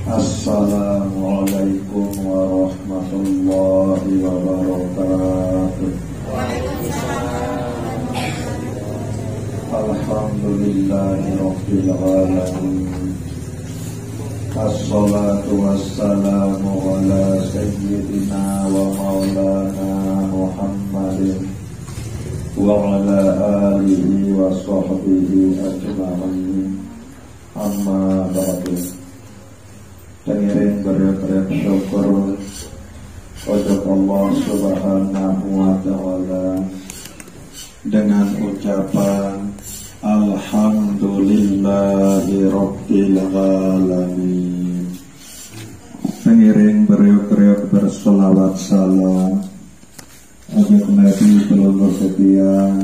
Assalamualaikum warahmatullahi wabarakatuh. Alhamdulillahirabbil alamin. Assalatu wassalamu ala sayyidina wa maulana Muhammadin wa ala alihi wa sahbihi ajma'in. Amma ba'du. Pengiring beriak-riak syukur kepada Allah Subhanahu wa ta'ala dengan ucapan Alhamdulillahi Rabbil Alamin. Pengiring beriak-riak bersolawat salam agar Nabi pelunggu setia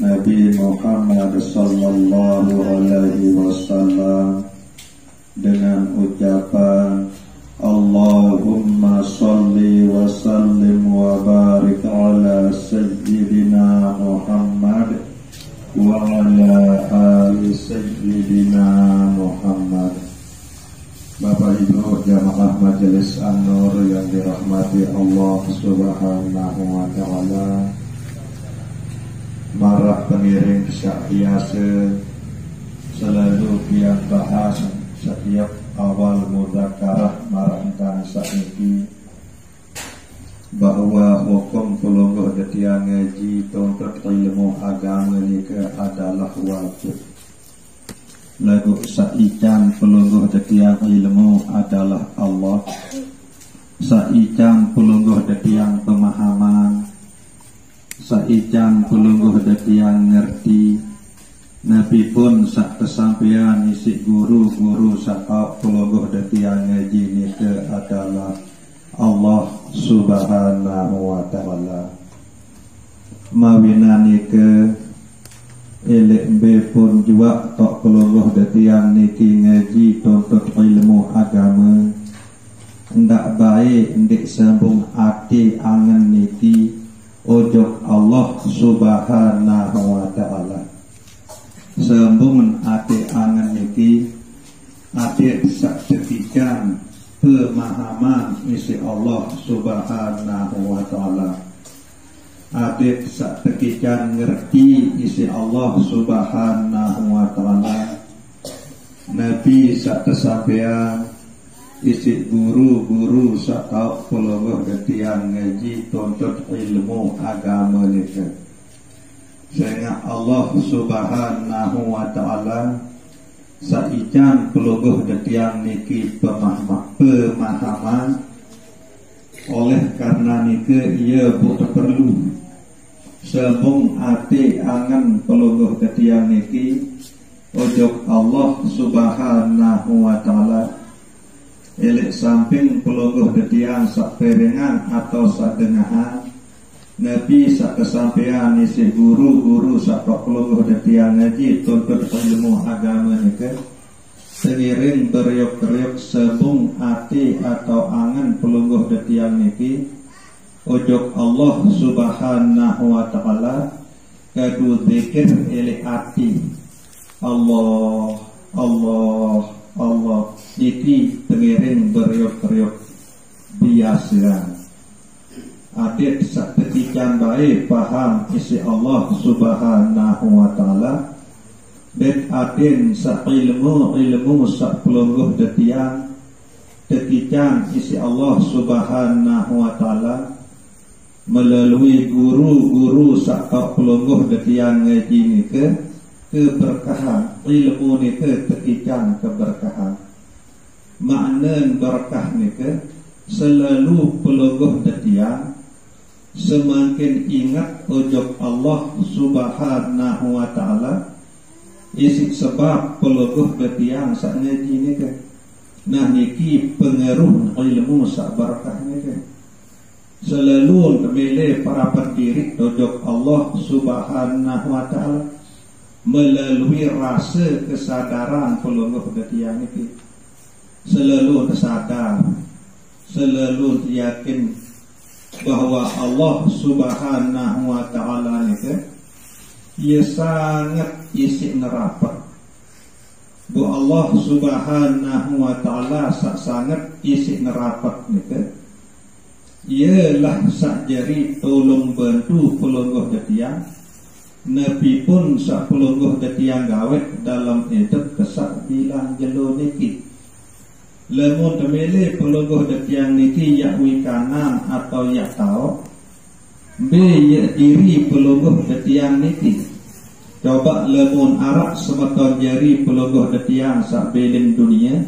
Nabi Muhammad sallallahu alaihi wasallam dengan ucapan Allahumma salli wa sallim wa barik ala sayyidina Muhammad wa ala ali sayyidina Muhammad. Bapak Ibu jamaah Majelis An-Nur yang dirahmati Allah Subhanahu wa ta'ala, marah pengiring syakiase selalu pian bahas setiap awal mudzakarah marangkan saiki bahwa hukum pelungguh detiang ngaji tuntut ilmu agama nikah adalah wajib. Lagu saican pelungguh detiang ilmu adalah Allah. Saican pelungguh detiang pemahaman, saican pelungguh detiang ngerti. Nabi pun sak kesampean isi guru-guru sakau pelungguh detiang ngaji nikah adalah Allah Subhanahu wa ta'ala. Mawinani ke elek be pun juga tok pelungguh detiang niki ngaji tuntut ilmu agama. Ndak baik ndik sambung ati angen niki ojok Allah Subhanahu wa ta'ala. Sambungan ati angen niki ati saketikan pemahaman isi Allah Subhanahu wa ta'ala. Ati saketikan ngerti isi Allah Subhanahu wa ta'ala. Nabi saktesampean isi guru-guru sakau pelungguh detiang ngaji tuntut ilmu agama nikah. Sehingga Allah Subhanahu wa ta'ala saican pelungguh detiang niki pemahaman. Oleh karena niki ia butuh perlu sembung ati angen pelungguh detiang niki ojok Allah Subhanahu wa ta'ala. Elek samping pelungguh detiang sak perengan atau sak dengahan Nabi sak kesampean isi guru-guru sak pelungguh detiang ngaji tuntut ilmu agama nikah seiring beriuk-riuk sebung ati atau angan pelungguh detiang niki ojok Allah Subhanahu wa ta'ala kadu zikir elek ati Allah Allah Allah niki pengiring beriuk-riuk biasa. Adik saketikan baik paham isi Allah Subhanahu wa ta'ala. Bet adin sak ilmu sak pelungguh detiang tekican isi Allah Subhanahu wa ta'ala melalui guru-guru sak pelungguh detiang ngaji nikah keberkahan ilmu nikah tekican keberkahan. Makna berkah nikah selalu pelungguh detiang semakin ingat ojok Allah Subhanahu wa ta'ala isi sebab pelungguh detiang sak ngaji nikah. Nah niki pengaruh ilmu sak barakah nikah selalu kemile para pendiri ojok Allah Subhanahu wa ta'ala melalui rasa kesadaran pelungguh detiang niki selalu tersadar, selalu yakin bahwa Allah Subhanahu wa ta'ala itu ia sangat isi nerapat Bu Allah Subhanahu wa taala sak sangat isi nerapat nika. Ialah sak jari tolong bantu pelonggoh detiang. Nabi pun sak pelonggoh detiang gawet dalam hidup kesak bilang jelo niki. Lemun temele pelonggoh detiang niki yak wikanan atau yak tau. B yak diri pelonggoh detiang niki. Coba lemun arak semeton jari pelonggoh detiang sak beleng dunia.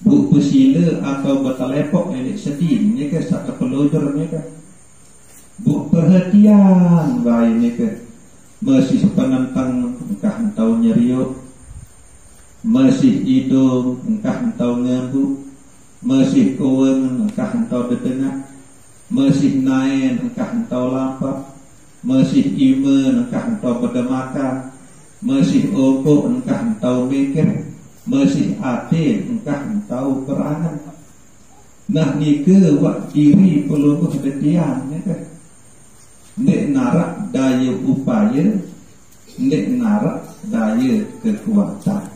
Bu pesila atau bertelepok elik sedin ni ke sak kepelojor ni ke. Bu perhatian baik ni ke. Masih penentang engkah entau nyeriuk, masih hidung engkah entau ngambu, masih keweng engkah entau detengah, masih nain engkah entau lapak, masih iman engkah entau berdemakan, masih opok engkah entau mikir, masih atin engkah entau berangan. Nah ni ke wak diri pelungguh detiang ni ke. Nek narak daya upaya, nek narak daya kekuatan.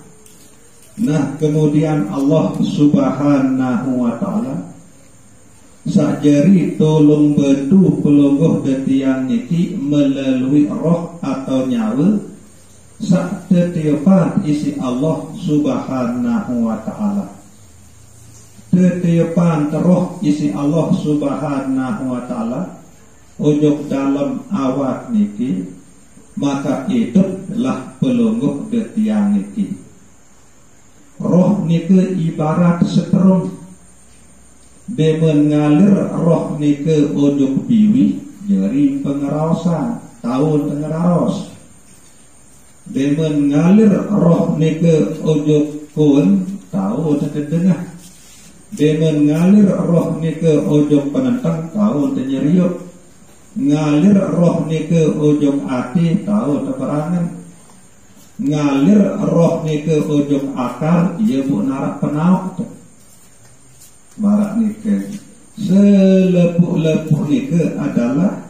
Nah kemudian Allah Subhanahu wa taala sakjari tolong bantu pelonggoh detiang niki melalui roh atau nyawa sak tetiupan isi Allah Subhanahu wa taala. Tetiupan roh isi Allah Subhanahu wa taala ujung dalam awak niki, maka hiduplah pelungguh detiang niki. Roh niki ibarat setrum. Dia mengalir roh niki ujung piwi jari pengerosan tahun pengeros. Dia mengalir roh niki ujung kun tahun tengah. Dia mengalir roh niki ujung penentang tahun tenyeriuk. Ngalir roh ni ke ujung hati tahu terperangan. Ngalir roh ni ke ujung akal ia bu narak penauk tu. Barak ni ke selepuk-lepuk ni ke adalah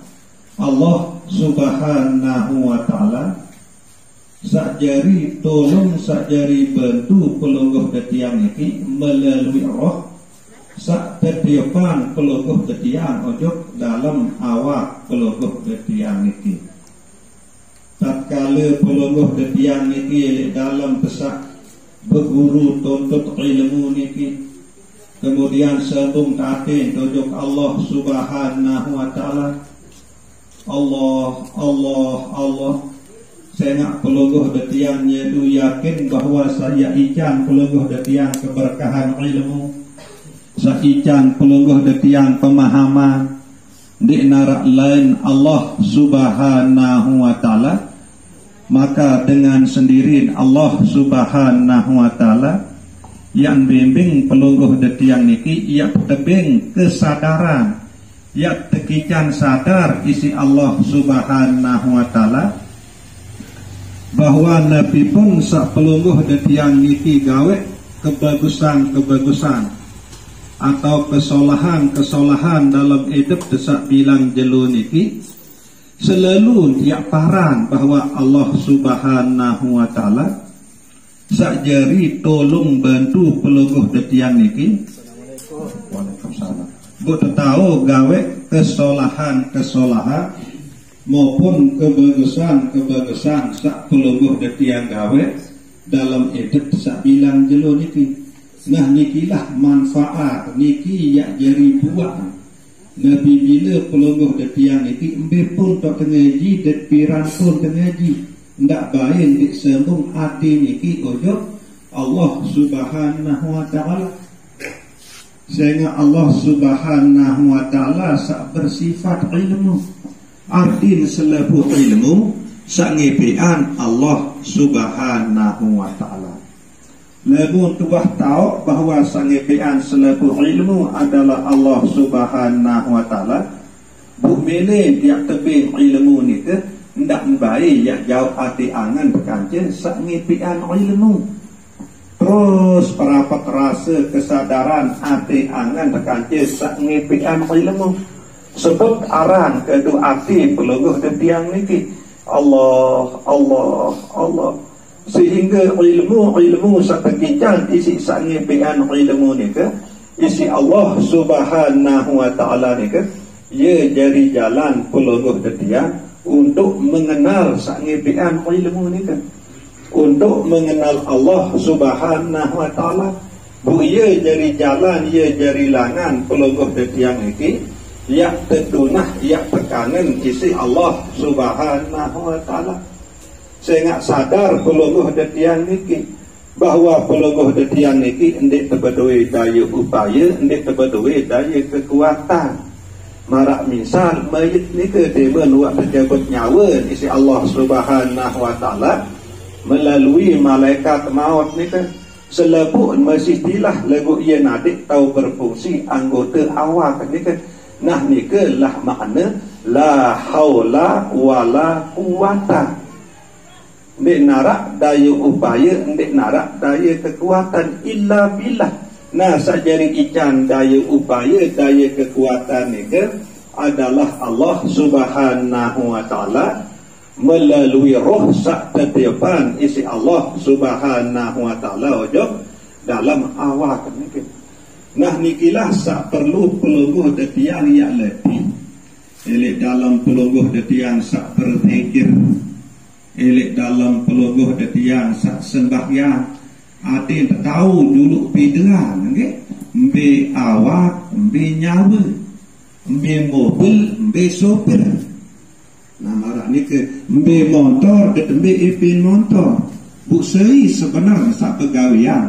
Allah Subhanahu wa taala sakjari tolong sakjari bantu pelungguh detiang niki melalui roh sak tetiupan pelungguh detiang ojok dalam awak pelungguh detiang niki. Tatkala pelungguh detiang niki dalam pesak berguru tuntut ilmu niki, kemudian sambung tatin ojok Allah Subhanahu wa taala. Allah saya nak pelungguh detiang nyedu yakin bahawa saya ican pelungguh detiang keberkahan ilmu. Sakican pelungguh detiang pemahaman di narak lain Allah Subhanahu wa taala, maka dengan sendiri Allah Subhanahu wa taala yang bimbing pelungguh detiang niki ia tebing kesadaran, ia tekican sadar isi Allah Subhanahu wa taala bahwa Nabi pun sak pelungguh detiang niki gawe kebagusan atau kesolahan dalam hidup desak bilang jelu niki selalu dia parang bahwa Allah Subhanahu wa taala sakjari tolong bantu pelungguh detiang niki. Waalaikumsalam. Buat tahu gawe kesolahan maupun kebagusan sak pelungguh detiang gawe dalam hidup desak bilang jelu niki. Nah nikilah manfaat niki yak jari buah Nabi bila pelungguh detiang niki embe pun tak tengaji det piran pun tengaji ndak bain dik sembung hati niki ojo Allah Subhanahu wa taala. Sehingga Allah Subhanahu wa taala sak bersifat ilmu. Artin selebu ilmu sak ngepian Allah Subhanahu wa taala. Lebih tuah tahu bahawa sangipian selaku ilmu adalah Allah Subhanahu wa taala. Bu mele dia tebing ilmu ni ke ndak baik ya jauh hati angan berkancing sangipian ilmu. Terus perapat rasa kesadaran hati angan berkancing sangipian ilmu. Sebut aran kedua hati pelungguh detiang niki. Allah sehingga ilmu satekijal isi sangipian ilmu ni ke isi Allah Subhanahu wa taala ni ke ia jadi jalan pelongoh detia untuk mengenal sangipian ilmu ni ke, untuk mengenal Allah Subhanahu wa taala. Bu ia jadi jalan, ia jadi langan pelongoh detia ni yang tentunah yang tekanan isi Allah Subhanahu wa taala. Saya nak sadar pelongoh detian niki bahawa pelongoh detian niki endek tebedoi daya upaya, endek tebedoi daya kekuatan. Marak misal mayit niki dia menuak terjabut nyawa isi Allah Subhanahu wa taala melalui malaikat maut niki selebut mestilah lagu ia nadik tahu berfungsi anggota awak niki. Nah niki lah makna la haula wala quwata. Ndek narak daya upaya, ndek narak daya kekuatan illa billah. Nah sajari ican daya upaya, daya kekuatan ni ke adalah Allah Subhanahu wa taala melalui roh sak tetiapan isi Allah Subhanahu wa taala ojok dalam awak ni ke. Nah nikilah sak perlu pelungguh detiang yang letih. Elek dalam pelungguh detiang sak berfikir, elek dalam pelungguh detiang sak sembahyang ati tahu dulu pideran nggih mbe awak mbe nyawa mbe mobil mbe sopir. Nah marak ni ke mbe motor ke mbe ipin motor bu seri sebenarnya sak pegawian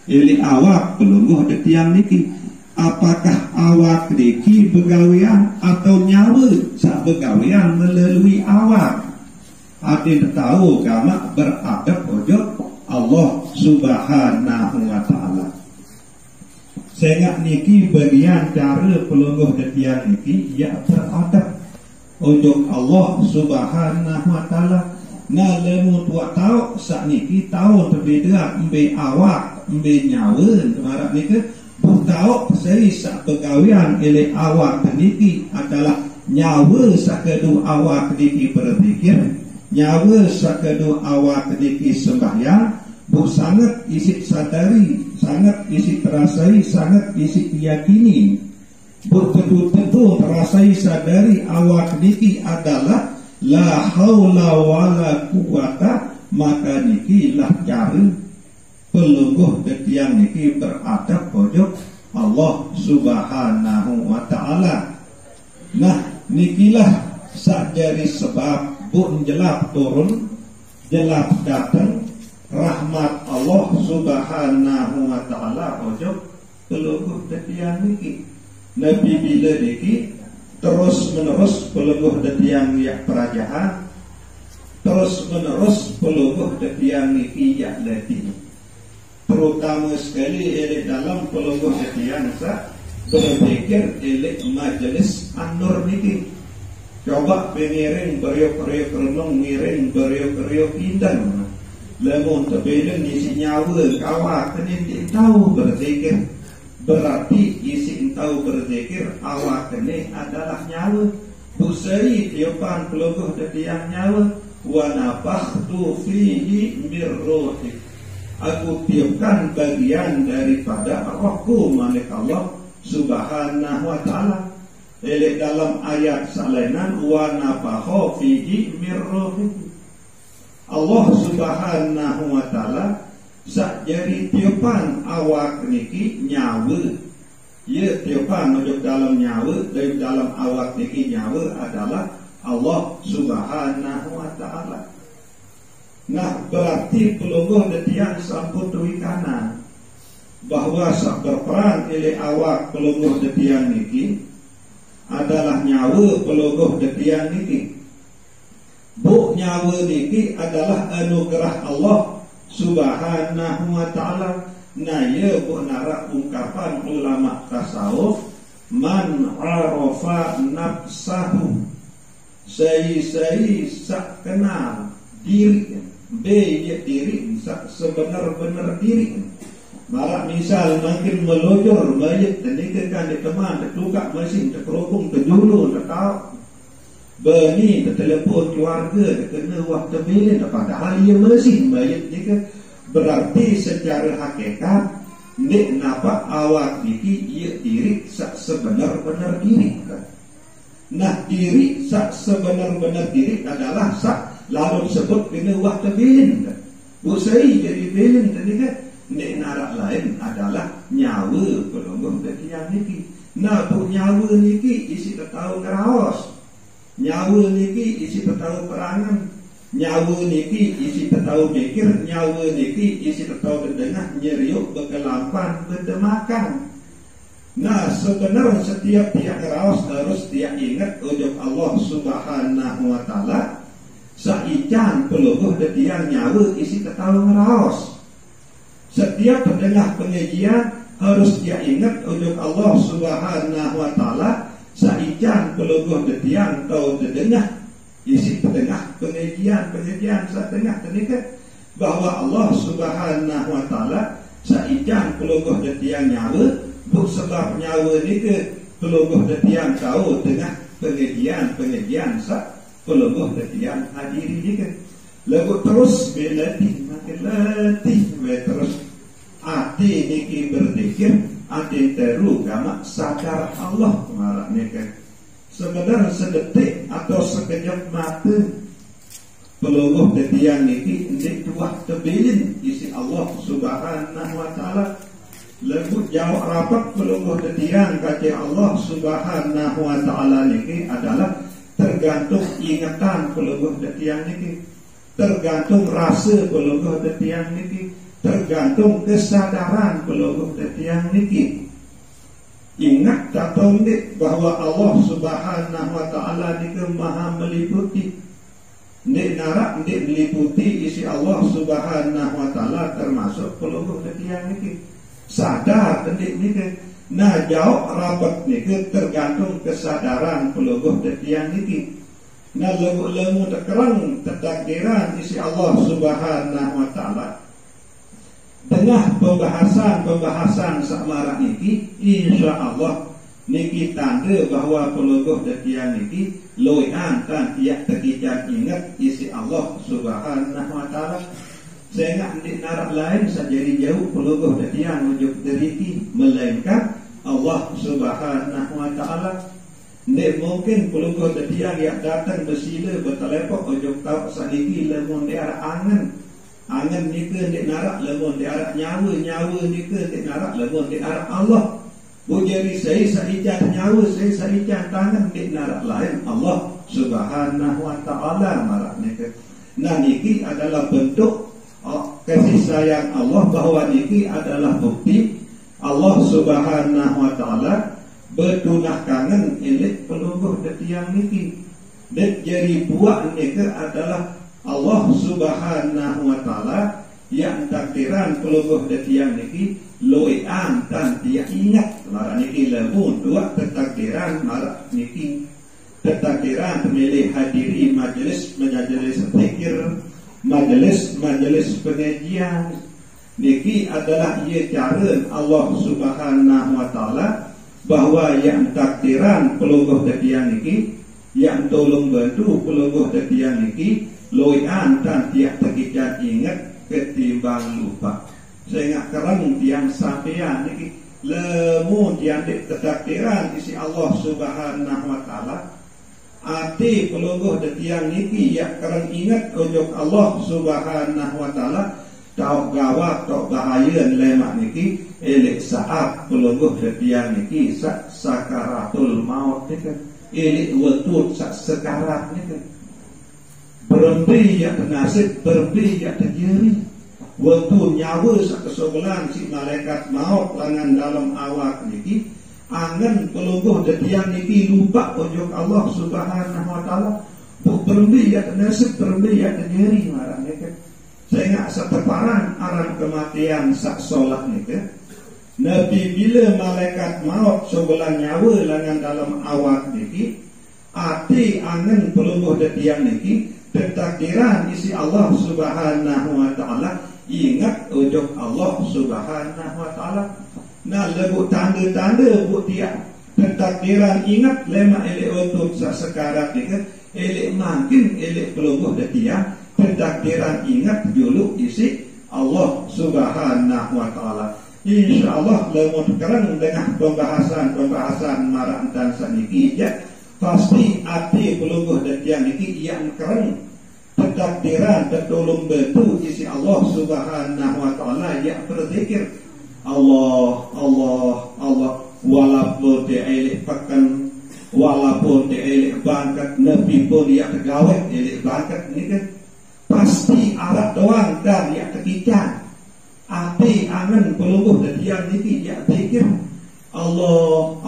elek awak pelungguh detiang niki apakah awak niki begawian atau nyawa sak begawian melalui awak. Adin tahu kama beradab ojok Allah Subhanahu wa taala. Sehingga niki bagian cara pelungguh detian niki ya beradab ojok Allah Subhanahu wa taala. Nah lemu tua tahu sak niki tahu terbeda embe awak embe nyawa kemarak niki bu tahu seri sak pegawian ele awak niki adalah nyawa sak kedua awak niki berpikir, nyawa sakadu awak niki sembahyang bu sangat isi sadari, sangat isi terasai, sangat isi yakini bu tentu terasai sadari awak niki adalah la haula wala quwata. Maka niki lah cara pelungguh detiang niki beradab pojok Allah Subhanahu wa taala. Nah nikilah sak jari sebab bu jelap turun, jelap datang rahmat Allah Subhanahu wa taala ojok pelungguh detiang niki. Nabi bila niki terus menerus pelungguh detiang yang kerajaan, terus menerus pelungguh detiang niki yang letih. Terutama sekali elek dalam pelungguh detiang sa berpikir elek majelis an-nur niki. Coba pengiring beriuk-riuk renung, ngiring beriuk-riuk indan. Lemun terbelen isi nyawa kawak kenin tahu berzikir. Berarti isi tahu berzikir awak kenin adalah nyawa. Busari tiupan pelungguh detiang nyawa. Wa nafakhtu fihi mir ruhi. Aku tiupkan bagian daripada rohku manik Allah Subhanahu wa taala. Elek dalam ayat salainan wa nafakha fihi mir ruhihi. Allah Subhanahu wa taala sak jari tiupan awak niki nyawa. Ya tiupan ojok dalam nyawa, dari dalam awak niki nyawa adalah Allah Subhanahu wa taala. Nah berarti pelungguh detiang sampun tuwi kanan bahwa sak berperan elek awak pelungguh detiang niki adalah nyawa pelungguh detiang niki. Bu nyawa niki adalah anugerah Allah Subhanahu wa taala. Nah ya bu narak ungkapan ulama tasawuf man arafa nafsahu, saya sak kenal diri, be diri sak sebenar-benar diri. Malah misal makin melojor mayat dan ikan di teman, tertukar mesin, terkerupung, terjulur, tertahu. Berni bertelefon keluarga kena waktu bilin padahal ia masih mayat ni ke. Berarti secara hakikat nek napa awak niki ia diri sak sebenar-benar diri kan. Nah diri sak sebenar-benar diri adalah sak lalu sebut kena waktu bilin kan. Usai jadi bilin tadi kan. Nek narak lain adalah nyawa pelonggung ketiang niki. Nah bu nyawa niki isi ketahu keraos. Nyawa niki isi tahu perangan, nyawa niki isi tahu mikir, nyawa niki isi tahu berdengar, nyeriuk, berkelampan, berdemakan. Nah sebenarnya setiap tiap raus harus dia ingat ujung Allah Subhanahu Wa Taala. Saican peluguh detiang nyawa isi tahu raus. Setiap pendengar pengajian harus dia ingat ujung Allah Subhanahu Wa Taala. Saican peluguh detiang tau terdengar isi tengah pengajian setengah terdekat bahwa Allah Subhanahu Wa Taala saican peluguh detiang nyawa buk sebab nyawa ni ke peluguh detiang tahu tengah pengajian sak peluguh detiang hadiri ni ke lagu terus belatih makin latih terus hati niki berzikir ati teru gama sadar Allah marahnya kan sebenarnya sedetik atau sekejap mata peluguh detiang niki ndik tuah tebilin isi Allah Subhanahu Wa Taala lagu jauh rapat peluguh detiang kata Allah Subhanahu Wa Taala niki adalah tergantung ingatan peluguh detiang niki, tergantung rasa peluguh detiang niki, tergantung kesadaran peluguh detiang niki. Ingat atau tidak bahwa Allah Subhanahu Wa Taala niki maha meliputi. Nek narak ndik meliputi isi Allah Subhanahu Wa Taala termasuk peluguh detiang niki. Sadar ndik niki. Nah jauh rapat niki tergantung kesadaran peluguh detiang niki. Nah lemu terkerang tertakdiran isi Allah Subhanahu Wa Taala. Tengah pembahasan sakmarak niki insyaallah niki tanda bahwa peluguh detiang niki loian kan tiap terkicat ingat isi Allah Subhanahu Wa Taala. Saya ingat di narak lain sajari jauh peluguh detiang ujuk deriki melainkan Allah Subhanahu Wa Taala. Nek mungkin peluguh detiang yang datang bersila bertelepon ujuk tahu saniki lemon dia angan nika di narak lemon di arah nyawa nika di narak lemon di arah Allah. Bujari saya saican nyawa saya saican tangan di narak lain Allah Subhanahu Wa Taala marak nika. Nah niki adalah bentuk kasih sayang Allah bahwa niki adalah bukti Allah Subhanahu Wa Taala bertunah kangen elek peluguh detiang niki. Dan jari buat nika adalah Allah Subhanahu Wa Taala yang takdiran peluguh detiang niki loian dan dia ingat marah niki lemun dua tertakdiran marah niki tertakdiran pemilih hadiri majelis zikir majelis pengajian niki adalah ia cara Allah Subhanahu Wa Taala bahwa yang takdiran peluguh detiang niki yang tolong bantu peluguh detiang niki loian dan tiap terkicat ingat ketimbang lupa. Saya ingat kerang tiang sampean niki lemu tiang ketakdiran isi Allah Subhanahu Wa Taala. Ati peluguh detiang niki ya kerang ingat ujuk Allah Subhanahu Wa Taala. Tau gawat tau bahaya lemak niki elek saat peluguh detiang niki sakaratul maut niki elek wetut sak sekarat niki. Berhenti ya nasib, berhenti ya terjadi. Waktu nyawa sekesobelan si malaikat maut langan dalam awak niki, angan peluguh detiang niki lupa ujuk Allah Subhanahu Wa Taala. Berhenti ya nasib, berhenti ya terjadi marah niki. Saya ingat seteparan aran kematian sak solat niki. Nabi bila malaikat maut sebelah nyawa langan dalam awak niki, ati angan peluguh detiang niki ketakdiran isi Allah Subhanahu Wa Taala ingat ujuk Allah Subhanahu Wa Taala. Nah lebu tanda-tanda bu dia ketakdiran ingat lema ele untuk sekarat ni elek makin elek pelungguh detiang pentakdiran ingat dulu isi Allah Subhanahu wa taala. Insyaallah lemon kereng dengan pembahasan marantan saniki ya pasti ati pelungguh detiang niki yang kereng pentakdiran tertolong betul isi Allah Subhanahu wa taala ya berzikir Allah walaupun dia elek pakan walaupun dia elek bangkat nabi pun dia tegawet elek bangkat ni kan pasti arah doang dan dia kekican ati angan pelungguh dan dia niki dia zikir Allah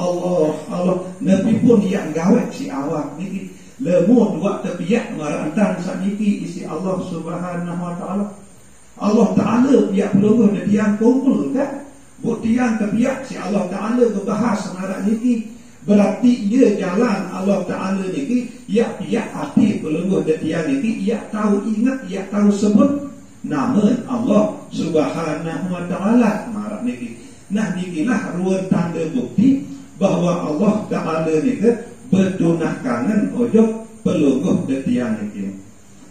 nabi pun dia gawet si awak niki lemut buat tepiak marantang saniki isi Allah Subhanahu wa taala. Allah taala pihak pelungguh dan dia kumpul kan buktian kebiak si Allah Ta'ala kebahas semarang niki berarti ia jalan Allah Ta'ala niki ia piak hati pelungguh detian niki ia tahu ingat ia tahu sebut nama Allah Subhanahu wa Ta'ala marang niki. Nah nikilah ruang tanda bukti bahawa Allah Ta'ala niki berdunah kangen ojo pelungguh detian niki.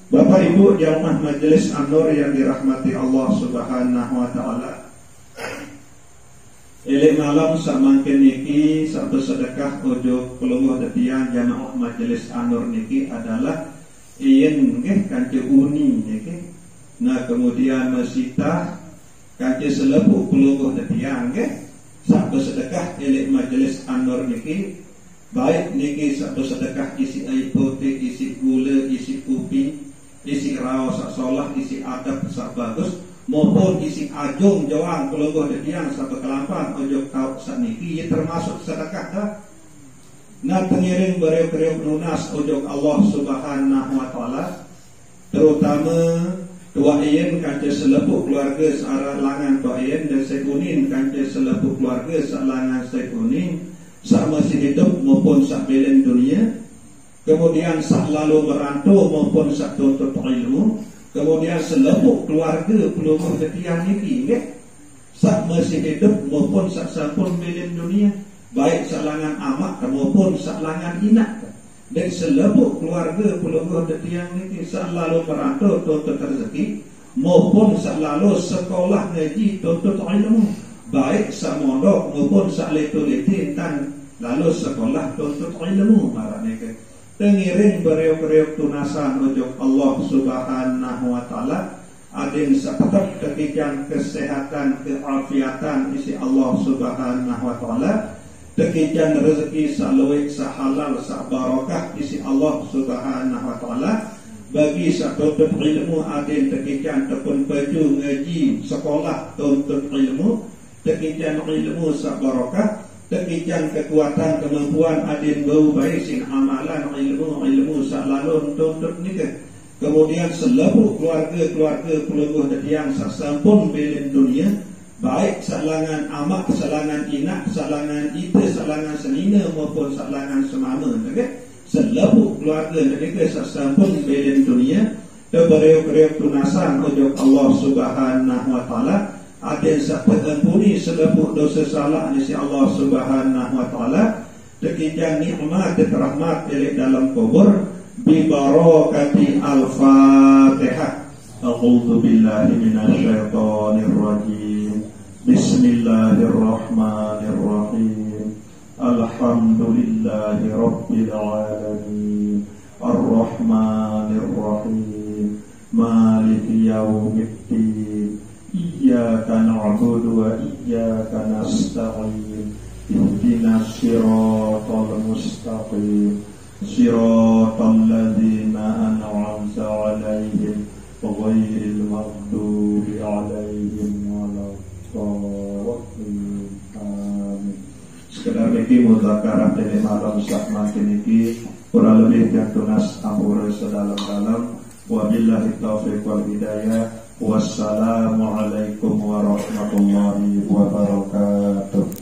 Bapak Ibu jamaah Majelis An-Nur yang dirahmati Allah Subhanahu wa Ta'ala, elek malam samangken niki sak bersedekah ojo pelungguh detian jamaah Majelis An-Nur niki adalah ien nggih kanthi uni niki. Nah kemudian masita kanthi selepuk pelungguh detian nggih sak bersedekah elek Majelis An-Nur niki baik niki sak bersedekah isi air putih, isi gula, isi kopi, isi raos sak solah, isi adab sak bagus maupun isi ajung jawang pelungguh detiang sampai kelampan ojo kau saniki ia termasuk sedekah dah. Nah pengiring beriuk-riuk lunas ojo Allah Subhanahu wa taala terutama tua ien kanca selepuk keluarga searah langan tua ien dan sekunin kanca selepuk keluarga selangan sekunin sak masih hidup maupun sak belen dunia, kemudian sak lalu merantau maupun sak tuntut ilmu, kemudian selepuk keluarga pelungguh detian niki nggih sak masih hidup maupun sak sampun belen dunia baik salangan amak maupun salangan inak dan selepuk keluarga pelungguh detian niki sak lalu merantau tuntut rezeki maupun sak lalu sekolah ngaji tuntut ilmu baik sak mondok maupun sak letu-letin tan lalu sekolah tuntut ilmu marane niki tengiring beriuk-riuk tunasan ujung Allah Subhanahu wa taala adin saketep kekican kesehatan keafiatan isi Allah Subhanahu wa taala kekican rezeki saluik sahalal sabarokah isi Allah Subhanahu wa taala bagi sakutut ilmu adin kekican tepun baju ngaji sekolah tuntut ilmu kekican ilmu sabarokah kekican kekuatan kemampuan adin bau baik sin amalan ilmu salalun tuntut nikah. Kemudian seluruh keluarga pelungguh detiang sasampun belen dunia baik salangan amak, salangan inak, salangan ite, salangan senina maupun salangan semama okay? Seluruh keluarga mereka sasampun belen dunia beriuk-riuk tunasan ujung Allah Subhanahu wa taala adil sahabat ampuni seluruh dosa salah nisi Allah Subhanahu wa taala kekican nikmat dan rahmat elek dalam kubur bi barakati al-Fatihah. A'udzu billahi minasyaitonir rajim. Bismillahirrahmanirrahim. Alhamdulillahi rabbil alamin. Ar-Rahmanir Rahim. Maliki yaumiddin. Iyyaka na'budu wa iyyaka nasta'in. Ihdinas siratal mustaqim. Siratal ladzina an'amta 'alaihim ghairil maghdubi 'alaihim waladdallin. Amin. Sekedar iki mudzakarah dene malam sak makin iki kurang lebih yang tunas ampura sedalam-dalam. Wabillahi taufiq wal hidayah. Wassalamualaikum warahmatullahi wabarakatuh.